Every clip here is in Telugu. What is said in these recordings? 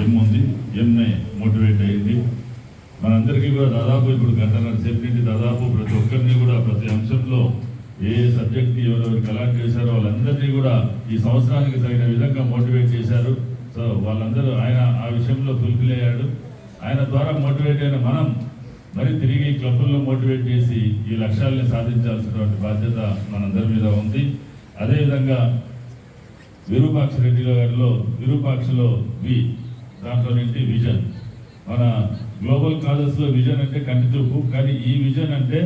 ఎం ఉంది, ఎంఏ మోటివేట్ అయింది. మనందరికీ కూడా దాదాపు ఇప్పుడు గంటన్నర సేపు నుండి దాదాపు ప్రతి ఒక్కరిని కూడా ప్రతి అంశంలో ఏ సబ్జెక్ట్ ఎవరెవరు కలాట్ చేశారో వాళ్ళందరినీ కూడా ఈ సంవత్సరానికి తగిన విధంగా మోటివేట్ చేశారు. సో వాళ్ళందరూ ఆయన ఆ విషయంలో ఫుల్ఫిల్ అయ్యాడు. ఆయన ద్వారా మోటివేట్ అయిన మనం మరి తిరిగి క్లబ్బుల్లో మోటివేట్ చేసి ఈ లక్ష్యాలని సాధించాల్సినటువంటి బాధ్యత మనందరి మీద ఉంది. అదేవిధంగా విరూపాక్ష రెడ్డి గారిలో విరూపాక్షలో దాంట్లో నుండి విజన్, మన గ్లోబల్ కాజెస్లో విజన్ అంటే కంటి చూపు, కానీ ఈ విజన్ అంటే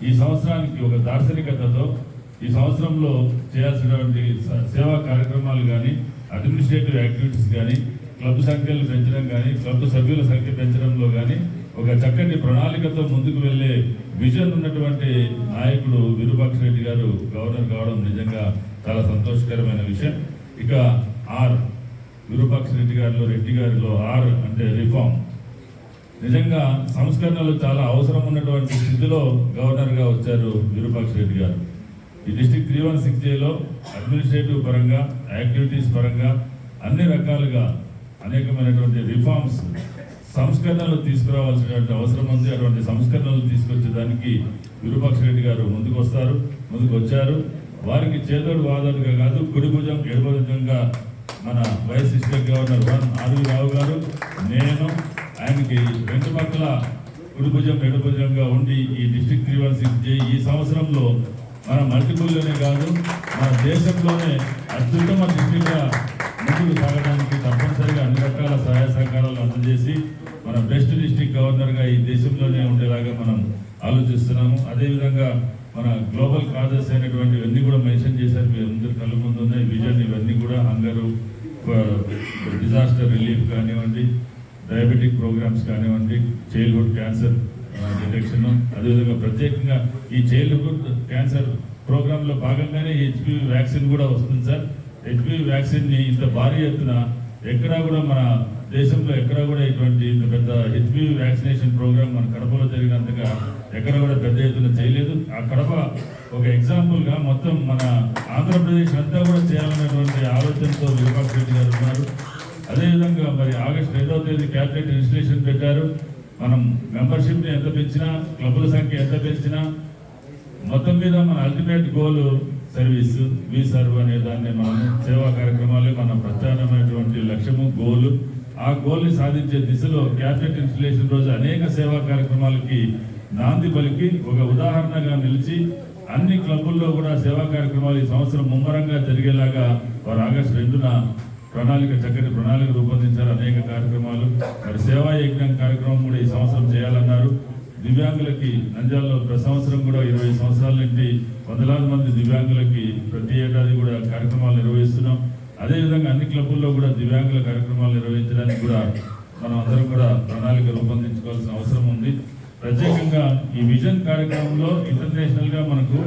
ఈ సంవత్సరానికి ఒక దార్శనికతతో ఈ సంవత్సరంలో చేయాల్సినటువంటి సేవా కార్యక్రమాలు కానీ, అడ్మినిస్ట్రేటివ్ యాక్టివిటీస్ కానీ, క్లబ్ సంఖ్యలు పెంచడం కానీ, క్లబ్ సభ్యుల సంఖ్య పెంచడంలో కానీ ఒక చక్కటి ప్రణాళికతో ముందుకు వెళ్ళే విజన్ ఉన్నటువంటి నాయకుడు విరూపాక్ష రెడ్డి గారు గవర్నర్ కావడం నిజంగా చాలా సంతోషకరమైన విషయం. ఇక ఆర్ విరూపాక్ష రెడ్డి గారిలో ఆర్ అంటే రిఫార్మ్. నిజంగా సంస్కరణలు చాలా అవసరం ఉన్నటువంటి స్థితిలో గవర్నర్గా వచ్చారు విరూపాక్ష రెడ్డి గారు. ఈ డిస్ట్రిక్ట్ 316Jలో అడ్మినిస్ట్రేటివ్ పరంగా, యాక్టివిటీస్ పరంగా అన్ని రకాలుగా అనేకమైనటువంటి రిఫార్మ్స్, సంస్కరణలు తీసుకురావాల్సినటువంటి అవసరం ఉంది. అటువంటి సంస్కరణలు తీసుకొచ్చేదానికి విరూపాక్ష రెడ్డి గారు ముందుకు వచ్చారు. వారికి చేదోడు వాదోడుగా కాదు, కుడి భుజం ఎడమ భుజంగా మన వైస్ డిస్ట్రిక్ట్ గవర్నర్ ఆర్వి రావు గారు, నేను ఆయనకి రెండు పక్కల కుడి భుజం ఎడభుజంగా ఉండి ఈ డిస్ట్రిక్ట్ 316J ఈ సంవత్సరంలో మన మల్టిపుల్లోనే కాదు మన దేశంలోనే అత్యుత్తమ డిస్ట్రిక్ట్గా ముందుకు సాగడానికి తప్పనిసరిగా అన్ని రకాల సహాయ సహకారాలు అందజేసి మన బెస్ట్ డిస్ట్రిక్ట్ గవర్నర్గా ఈ దేశంలోనే ఉండేలాగా మనం ఆలోచిస్తున్నాము. అదేవిధంగా మన గ్లోబల్ కాజెస్ అయినటువంటి ఇవన్నీ కూడా మెన్షన్ చేశారు. మీ అందరి కళ్ళ ముందు ఉన్నాయి విజన్. ఇవన్నీ కూడా హంగరు, డిజాస్టర్ రిలీఫ్ కానివ్వండి, డయాబెటిక్ ప్రోగ్రామ్స్ కానివ్వండి, చైల్డ్హుడ్ క్యాన్సర్ డిటెక్షన్, అదేవిధంగా ప్రత్యేకంగా ఈ చైల్డ్హుడ్ క్యాన్సర్ ప్రోగ్రాంలో భాగంగానే HPV వ్యాక్సిన్ కూడా వస్తుంది సార్. HPV వ్యాక్సిన్ని ఇంత భారీ ఎత్తున ఎక్కడా కూడా మన దేశంలో ఎక్కడా కూడా ఇటువంటి ఇంత పెద్ద HPV వ్యాక్సినేషన్ ప్రోగ్రామ్ మన కడపలో జరిగినంతగా ఎక్కడ కూడా పెద్ద ఎత్తున చేయలేదు. ఆ కడప ఒక ఎగ్జాంపుల్గా మొత్తం మన ఆంధ్రప్రదేశ్ అంతా కూడా చేయాలనేటువంటి ఆలోచనతో విరూపాక్ష రెడ్డి గారు ఉన్నారు. అదేవిధంగా మరి ఆగస్టు 2వ తేదీ క్యాబినెట్ ఇన్స్టిట్యూషన్ పెట్టారు. మనం మెంబర్షిప్ని ఎంత పెంచినా, క్లబ్ల సంఖ్య ఎంత పెంచినా, మొత్తం మీద మన ultimate goal service, we serve అనే దాన్ని మనం సేవా కార్యక్రమాలే మన ప్రత్యామ్నాయమైనటువంటి లక్ష్యము, గోలు. ఆ గోల్ని సాధించే దిశలో క్యాబినెట్ ఇన్స్టిట్యూషన్ రోజు అనేక సేవా కార్యక్రమాలకి నాంది పలికి ఒక ఉదాహరణగా నిలిచి అన్ని క్లబ్బుల్లో కూడా సేవా కార్యక్రమాలు ఈ సంవత్సరం ముమ్మరంగా జరిగేలాగా వారు ఆగస్టు 2న చక్కటి ప్రణాళిక రూపొందించారు. అనేక కార్యక్రమాలు, మరి సేవా యజ్ఞం కార్యక్రమం కూడా ఈ సంవత్సరం చేయాలన్నారు. దివ్యాంగులకి నంద్యాలలో ప్రతి సంవత్సరం కూడా 20 సంవత్సరాల నుండి వందలాది మంది దివ్యాంగులకి ప్రతి ఏడాది కూడా కార్యక్రమాలు నిర్వహిస్తున్నాం. అదేవిధంగా అన్ని క్లబ్బుల్లో కూడా దివ్యాంగుల కార్యక్రమాలు నిర్వహించడానికి కూడా మనం అందరం కూడా ప్రణాళిక రూపొందించుకోవాల్సిన అవసరం ఉంది. ప్రత్యేకంగా ఈ విజన్ కార్యక్రమంలో ఇంటర్నేషనల్గా మనకు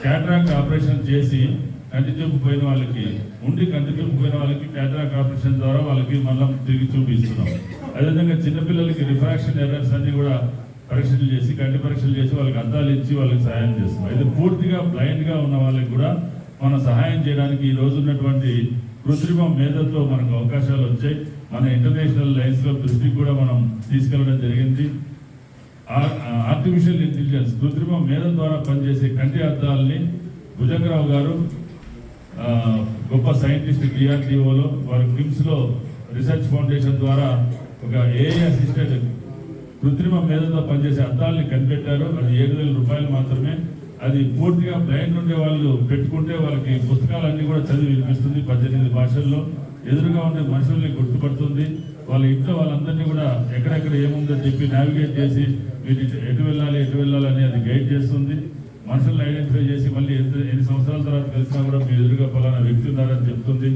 క్యాటరాక్ట్ ఆపరేషన్ చేసి కంటి చూపు పోయిన వాళ్ళకి క్యాటరాక్ట్ ఆపరేషన్ ద్వారా వాళ్ళకి మళ్ళీ తిరిగి చూపిస్తున్నాం. అదేవిధంగా చిన్నపిల్లలకి రిఫ్రాక్షన్ ఎర్రర్స్ అన్ని కూడా పరీక్షలు చేసి, కంటి పరీక్షలు చేసి వాళ్ళకి అద్దాలు ఇచ్చి వాళ్ళకి సహాయం చేస్తున్నాం. అయితే పూర్తిగా బ్లైండ్గా ఉన్న వాళ్ళకి కూడా మనం సహాయం చేయడానికి ఈ రోజు ఉన్నటువంటి కృత్రిమ మేధతో మనకు అవకాశాలు వచ్చాయి. మన ఇంటర్నేషనల్ లైన్స్లో దృష్టికి కూడా మనం తీసుకెళ్ళడం జరిగింది. ఆర్టిఫిషియల్ ఇంటెలిజెన్స్, కృత్రిమ మేధ ద్వారా పనిచేసే కంటి అద్దాలని భుజంగరావు గారు గొప్ప సైంటిస్ట్ DRDOలో వారి కిమ్స్లో రీసెర్చ్ ఫౌండేషన్ ద్వారా ఒక AI అసిస్టెంట్ కృత్రిమ మేధతో పనిచేసే అద్దాలని కనిపెట్టారు. అది 7,000 రూపాయలు మాత్రమే. అది పూర్తిగా బ్లైండ్ ఉండే వాళ్ళు పెట్టుకుంటే వాళ్ళకి పుస్తకాలన్నీ కూడా చదివి వినిపిస్తుంది. 18 భాషల్లో ఎదురుగా ఉండే మనుషుల్ని గుర్తుపడుతుంది. వాళ్ళ ఇంట్లో వాళ్ళందరినీ కూడా ఎక్కడెక్కడ ఏముందో చెప్పి నావిగేట్ చేసి వీటి ఎటు వెళ్ళాలి అని అది గైడ్ చేస్తుంది. మనుషులను ఐడెంటిఫై చేసి మళ్ళీ ఎన్ని సంవత్సరాల తర్వాత కలిసినా కూడా మీ ఎదురుగా పలానా వ్యక్తి ఉన్నారని చెప్తుంది.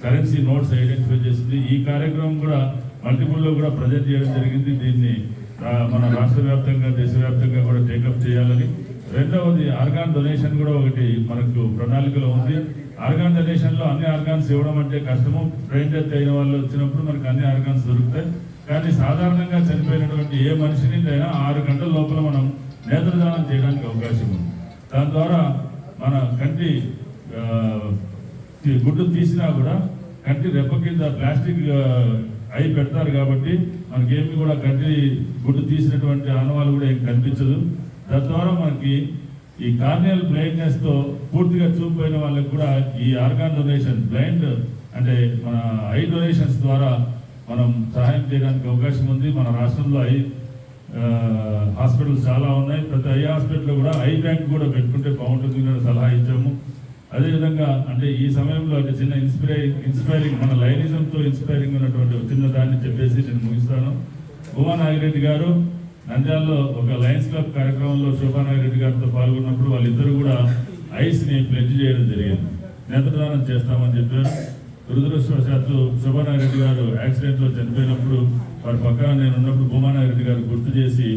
కరెన్సీ నోట్స్ ఐడెంటిఫై చేస్తుంది. ఈ కార్యక్రమం కూడా మల్టిపుల్లో కూడా ప్రజెంట్ చేయడం జరిగింది. దీన్ని మన రాష్ట్ర వ్యాప్తంగా, దేశవ్యాప్తంగా కూడా టేకప్ చేయాలని. రెండవది ఆర్గాన్ డొనేషన్ కూడా ఒకటి మనకు ప్రణాళికలో ఉంది. ఆర్గాన్ డొనేషన్లో అన్ని ఆర్గాన్స్ ఇవ్వడం అంటే కష్టము. బ్రెయిన్ డెత్ అయిన వాళ్ళు వచ్చినప్పుడు మనకు అన్ని ఆర్గాన్స్ దొరుకుతాయి. కానీ సాధారణంగా చనిపోయినటువంటి ఏ మనిషిని అయినా 6 గంటల లోపల మనం నేత్రదానం చేయడానికి అవకాశం ఉంది. దాని ద్వారా మన కంటి గుడ్డు తీసినా కూడా కంటి రెప్ప కింద ప్లాస్టిక్ ఐ పెడతారు కాబట్టి మనకేమి కూడా కంటి గుడ్డు తీసినటువంటి ఆనవాళ్ళు కూడా ఏం కనిపించదు. తద్వారా మనకి ఈ కార్నియల్ బ్లైండ్నెస్ తో పూర్తిగా చూపిపోయిన వాళ్ళకి కూడా ఈ ఆర్గాన్ డొనేషన్ బ్లైండ్ అంటే మన ఐ డొనేషన్స్ ద్వారా మనం సహాయం చేయడానికి అవకాశం ఉంది. మన రాష్ట్రంలో హాస్పిటల్స్ చాలా ఉన్నాయి. ప్రతి ఐ హాస్పిటల్లో కూడా ఐ బ్యాంక్ కూడా పెట్టుకుంటే బాగుంటుంది కూడా సలహా ఇచ్చాము. అదేవిధంగా అంటే ఈ సమయంలో అంటే చిన్న ఇన్స్పైరింగ్ మన లైనిజంతో ఇన్స్పైరింగ్ ఉన్నటువంటి చిన్న దాన్ని చెప్పేసి నేను ముగిస్తాను. భూమా నాగిరెడ్డి గారు నంద్యాలలో ఒక లయన్స్ క్లబ్ కార్యక్రమంలో శోభా నాగిరెడ్డి గారితో పాల్గొన్నప్పుడు వాళ్ళిద్దరు కూడా ఐస్ని ప్లెడ్జ్ చేయడం జరిగింది. నేత్రదానం చేస్తామని చెప్పారు. దురదృష్టవశాత్తు శోభా నాగిరెడ్డి గారు యాక్సిడెంట్లో చనిపోయినప్పుడు వారి పక్కన నేను ఉన్నప్పుడు భూమా నాగిరెడ్డి గారు గుర్తు చేసి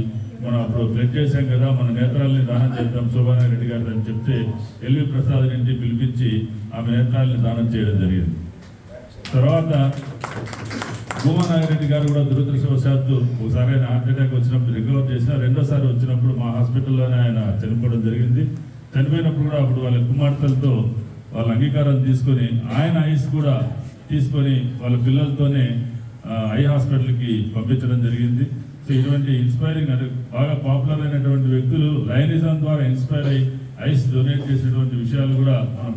మనం అప్పుడు ప్లెడ్జ్ చేశాం కదా, మన నేత్రాలని దానం చేద్దాం శోభా నాగిరెడ్డి గారు అని చెప్తే ఎల్వి ప్రసాద్ ఇంటికి పిలిపించి ఆమె నేత్రాలని దానం చేయడం జరిగింది. తర్వాత భూమా నాగిరెడ్డి గారు కూడా దురదృష్టవశాత్తు ఒకసారి ఆయన హార్ట్ అటాక్ వచ్చినప్పుడు రికవర్ చేసిన, రెండోసారి వచ్చినప్పుడు మా హాస్పిటల్లోనే ఆయన చనిపోవడం జరిగింది. చనిపోయినప్పుడు కూడా అప్పుడు వాళ్ళ కుమార్తెలతో వాళ్ళ అంగీకారం తీసుకొని ఆయన ఐస్ కూడా తీసుకొని వాళ్ళ పిల్లలతోనే ఐ హాస్పిటల్కి పంపించడం జరిగింది. సో ఇటువంటి ఇన్స్పైరింగ్ అంటే బాగా పాపులర్ అయినటువంటి వ్యక్తులు లయనిజం ద్వారా ఇన్స్పైర్ అయ్యి ఐస్ డొనేట్ చేసినటువంటి విషయాలు కూడా మనం